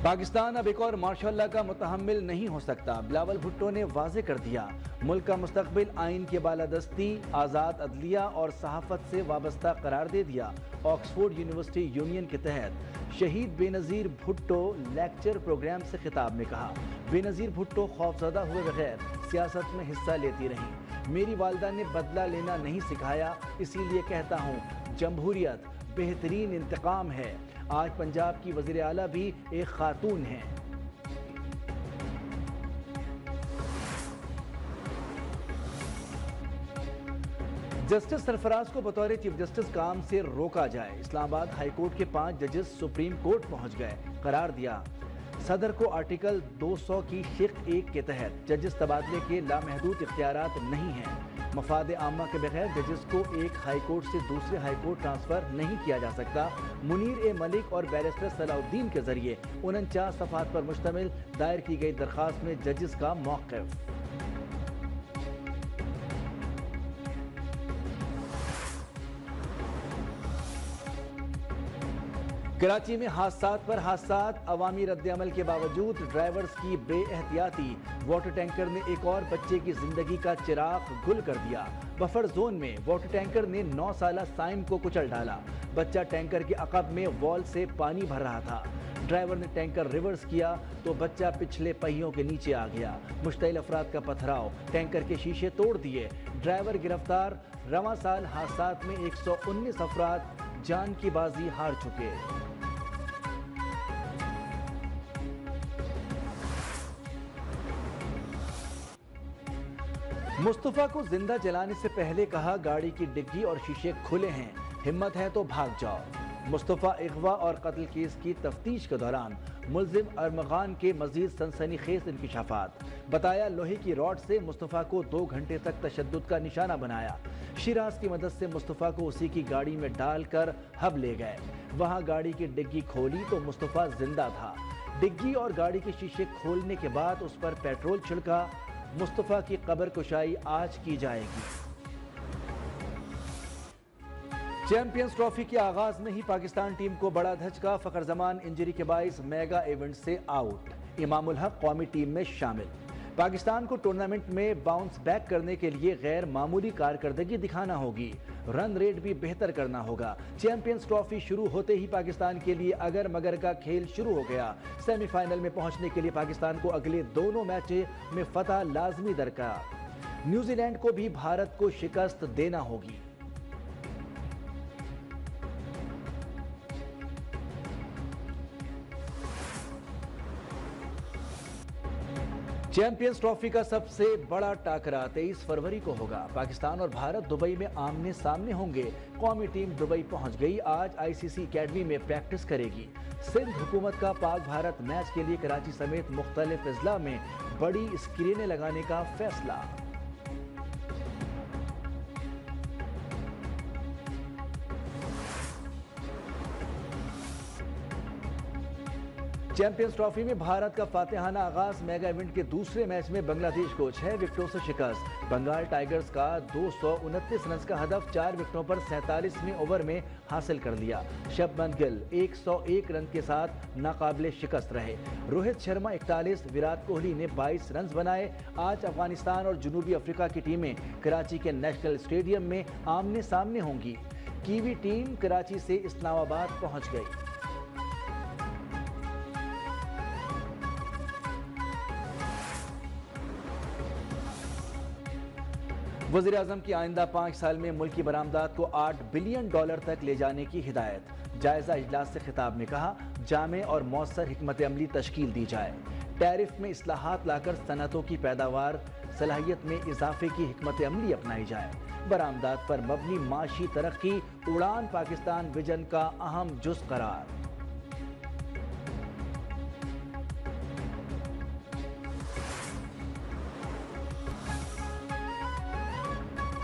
پاکستان اب ایک اور مارشاء اللہ کا متحمل نہیں ہو سکتا، بلاول بھٹو نے واضح کر دیا۔ ملک کا مستقبل آئین کی بالادستی، آزاد عدلیہ اور صحافت سے وابستہ قرار دے دیا۔ آکسفورڈ یونیورسٹی یونین کے تحت شہید بے نظیر بھٹو لیکچر پروگرام سے خطاب میں کہا، بے نظیر بھٹو خوفزدہ ہوئے بغیر سیاست میں حصہ لیتی رہیں۔ میری والدہ نے بدلہ لینا نہیں سکھایا، اسی لیے کہتا ہوں جمہوریت بہترین انتقام ہے۔ آج پنجاب کی وزیر اعلیٰ بھی ایک خاتون ہیں۔ جسٹس سرفراز کو بطور چیف جسٹس کام سے روکا جائے۔ اسلام آباد ہائی کورٹ کے 5 ججز سپریم کورٹ پہنچ گئے، قرار دیا صدر کو آرٹیکل 200 کی شق 1 کے تحت ججز تبادلے کے لامحدود اختیارات نہیں ہیں۔ مفاد عامہ کے بغیر ججز کو ایک ہائی کورٹ سے دوسرے ہائی کورٹ ٹرانسفر نہیں کیا جا سکتا۔ منیر ملک اور بیرسٹر صلاح الدین کے ذریعے 49 صفحات پر مشتمل دائر کی گئی درخواست میں ججز کا موقف۔ کراچی میں حادثات پر حادثات، عوامی رد عمل کے باوجود ڈرائیورز کی بے احتیاطی، واٹر ٹینکر نے ایک اور بچے کی زندگی کا چراغ گل کر دیا۔ بفر زون میں واٹر ٹینکر نے 9 سالہ سائم کو کچل ڈالا۔ بچہ ٹینکر کے عقب میں وال سے پانی بھر رہا تھا۔ ڈرائیور نے ٹینکر ریورس کیا تو بچہ پچھلے پہیوں کے نیچے آ گیا۔ مشتعل افراد کا پتھراؤ، ٹینکر کے شیشے توڑ دیے، ڈرائیور گرفتار۔ رواں سال حادثات میں 119 افراد جان کی بازی ہار چکے۔ مصطفیٰ کو زندہ جلانے سے پہلے کہا گاڑی کی ڈگی اور شیشے کھلے ہیں، ہمت ہے تو بھاگ جاؤ۔ مصطفیٰ اغوا اور قتل کیس کی تفتیش کے دوران ملزم ارمغان کے مزید سنسنی خیز انکشافات۔ بتایا لوہے کی راڈ سے مصطفیٰ کو 2 گھنٹے تک تشدد کا نشانہ بنایا۔ شیراز کی مدد سے مصطفیٰ کو اسی کی گاڑی میں ڈال کر ہب لے گئے۔ وہاں گاڑی کی ڈگی کھولی تو مصطفیٰ زندہ تھا۔ ڈگی اور گاڑی کے شیشے کھولنے کے بعد اس پر پیٹرول چھڑکا۔ مصطفیٰ کی قبر کشائی آج کی جائے گی۔ چیمپئنز ٹرافی کے آغاز میں ہی پاکستان ٹیم کو بڑا دھچکا، فخر زمان انجری کے باعث میگا ایونٹ سے آؤٹ، امام الحق قومی ٹیم میں شامل۔ پاکستان کو ٹورنامنٹ میں باؤنس بیک کرنے کے لیے غیر معمولی کارکردگی دکھانا ہوگی، رن ریٹ بھی بہتر کرنا ہوگا۔ چیمپئنز ٹرافی شروع ہوتے ہی پاکستان کے لیے اگر مگر کا کھیل شروع ہو گیا۔ سیمی فائنل میں پہنچنے کے لیے پاکستان کو اگلے دونوں میچ میں فتح لازمی درکار۔ نیوزی لینڈ کو بھی بھارت کو شکست دینا ہوگی۔ چیمپئنز ٹرافی کا سب سے بڑا ٹاکرا 23 فروری کو ہوگا۔ پاکستان اور بھارت دبئی میں آمنے سامنے ہوں گے۔ قومی ٹیم دبئی پہنچ گئی، آج آئی سی سی اکیڈمی میں پریکٹس کرے گی۔ سندھ حکومت کا پاک بھارت میچ کے لیے کراچی سمیت مختلف اضلاع میں بڑی اسکرینیں لگانے کا فیصلہ۔ چیمپئنز ٹرافی میں بھارت کا فاتحانہ آغاز، میگا ایونٹ کے دوسرے میچ میں بنگلہ دیش کو 6 وکٹوں سے شکست۔ بنگال ٹائیگرز کا 229 رنز کا ہدف 4 وکٹوں پر 47ویں اوور میں حاصل کر لیا۔ شبمن گل 101 رن کے ساتھ ناقابل شکست رہے۔ روہت شرما 41، وراٹ کوہلی نے 22 رنز بنائے۔ آج افغانستان اور جنوبی افریقہ کی ٹیمیں کراچی کے نیشنل اسٹیڈیم میں آمنے سامنے ہوں گی۔ کیوی ٹیم کراچی سے اسلام آباد پہنچ گئی۔ وزیر اعظم کی آئندہ 5 سال میں ملکی برآمدات کو $8 بلین تک لے جانے کی ہدایت۔ جائزہ اجلاس سے خطاب میں کہا جامع اور مؤثر حکمت عملی تشکیل دی جائے۔ ٹیرف میں اصلاحات لا کر صنعتوں کی پیداوار صلاحیت میں اضافے کی حکمت عملی اپنائی جائے۔ برآمدات پر مبنی معاشی ترقی اڑان پاکستان ویژن کا اہم جز قرار۔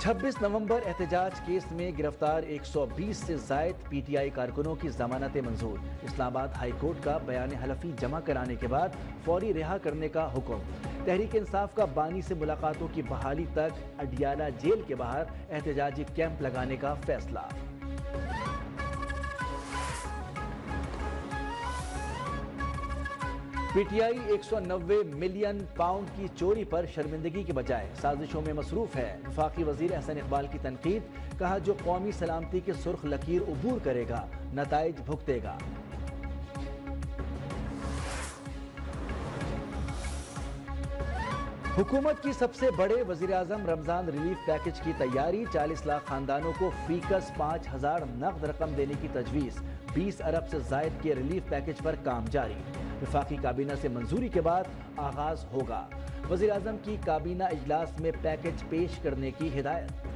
26 نومبر احتجاج کیس میں گرفتار 120 سے زائد پی ٹی آئی کارکنوں کی ضمانتیں منظور۔ اسلام آباد ہائی کورٹ کا بیان حلفی جمع کرانے کے بعد فوری رہا کرنے کا حکم۔ تحریک انصاف کا بانی سے ملاقاتوں کی بحالی تک اڈیالہ جیل کے باہر احتجاجی کیمپ لگانے کا فیصلہ۔ P T I 190 million pound کی چوری پر شرمندگی کے بجائے سازشوں میں مصروف ہے۔ وفاقی وزیر احسن اقبال کی تنقید، کہا جو قومی سلامتی کی سرخ لکیر عبور کرے گا نتائج بھگتے گا۔ حکومت کی سب سے بڑے وزیراعظم رمضان ریلیف پیکج کی تیاری، 40 لاکھ خاندانوں کو فی کس 5,000 نقد رقم دینے کی تجویز، 20 ارب سے زائد کے ریلیف پیکج پر کام جاری۔ وفاقی کابینہ سے منظوری کے بعد آغاز ہوگا۔ وزیراعظم کی کابینہ اجلاس میں پیکج پیش کرنے کی ہدایت۔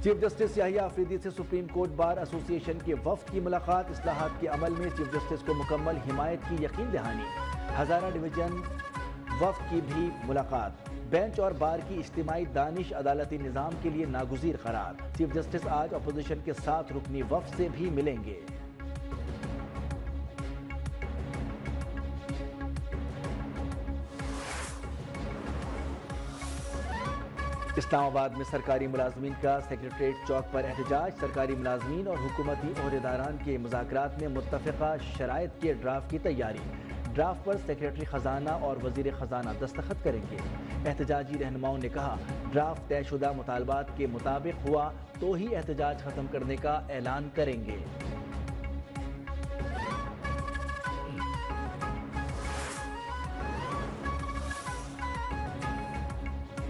چیف جسٹس یحییٰ آفریدی سے سپریم کورٹ بار ایسوسی ایشن کے وفد کی ملاقات، اصلاحات کے عمل میں چیف جسٹس کو مکمل حمایت کی یقین دہانی۔ ہزارہ ڈویژن وفد کی بھی ملاقات، بینچ اور بار کی اجتماعی دانش عدالتی نظام کے لیے ناگزیر قرار۔ چیف جسٹس آج اپوزیشن کے 7 رکنی وفد سے بھی ملیں گے۔ اسلام آباد میں سرکاری ملازمین کا سیکریٹریٹ چوک پر احتجاج، سرکاری ملازمین اور حکومتی عہدیداران کے مذاکرات میں متفقہ شرائط کے ڈرافٹ کی تیاری۔ ڈرافٹ پر سیکریٹری خزانہ اور وزیر خزانہ دستخط کریں گے۔ احتجاجی رہنماؤں نے کہا، ڈرافٹ طے شدہ مطالبات کے مطابق ہوا تو ہی احتجاج ختم کرنے کا اعلان کریں گے۔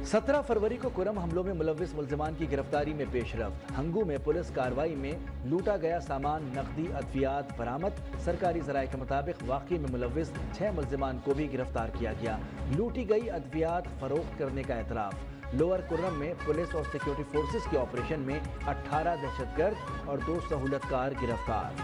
17 فروری کو کرم حملوں میں ملوث ملزمان کی گرفتاری میں پیش رفت، ہنگو میں پولیس کارروائی میں لوٹا گیا سامان، نقدی، ادویات برآمد۔ سرکاری ذرائع کے مطابق واقعے میں ملوث 6 ملزمان کو بھی گرفتار کیا گیا۔ لوٹی گئی ادویات فروخت کرنے کا اعتراف۔ لوور کرم میں پولیس اور سیکیورٹی فورسز کے آپریشن میں 18 دہشت گرد اور 2 سہولت کار گرفتار۔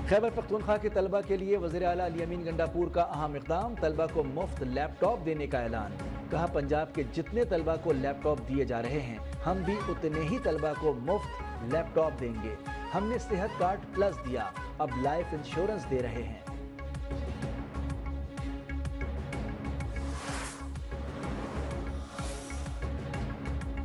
خیبر پختونخوا کے طلبہ کے لیے وزیر اعلیٰ علی امین گنڈاپور کا اہم اقدام، طلبہ کو مفت لیپ ٹاپ دینے کا اعلان۔ کہا، پنجاب کے جتنے طلبہ کو لیپ ٹاپ دیے جا رہے ہیں، ہم بھی اتنے ہی طلبہ کو مفت لیپ ٹاپ دیں گے۔ ہم نے صحت کارڈ پلس دیا، اب لائف انشورنس دے رہے ہیں۔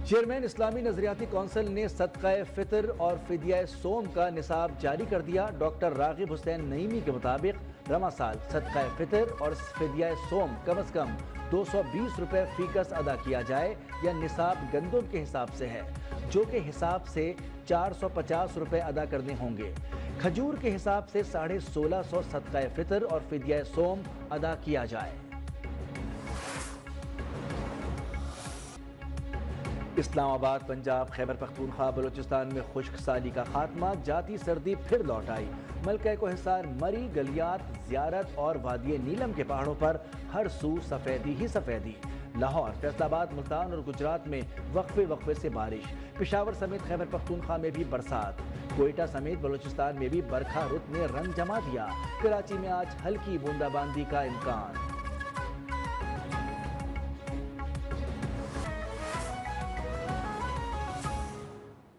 چیئرمین اسلامی نظریاتی کونسل نے صدقہ فطر اور فدیہ سوم کا نصاب جاری کر دیا۔ ڈاکٹر راغب حسین نعیمی کے مطابق رواں سال صدقہ فطر اور فدیہ سوم کم از کم 220 روپے فی کس ادا کیا جائے، یا نصاب گندم کے حساب سے ہے، جو کہ حساب سے 450 روپے ادا کرنے ہوں گے۔ کھجور کے حساب سے 1650 صدقہ فطر اور فدیہ سوم ادا کیا جائے۔ اسلام آباد، پنجاب، خیبر پختونخوا، بلوچستان میں خشک سالی کا خاتمہ، جاتی سردی پھر لوٹ آئی۔ ملکہ کوہسار، مری، گلیات، زیارت اور وادی نیلم کے پہاڑوں پر ہر سو سفیدی ہی سفیدی۔ لاہور، فیصل آباد، ملتان اور گجرات میں وقفے سے بارش۔ پشاور سمیت خیبر پختونخوا میں بھی برسات۔ کوئٹہ سمیت بلوچستان میں بھی برکھا رت نے رنگ جما دیا۔ کراچی میں آج ہلکی بوندا باندی کا امکان۔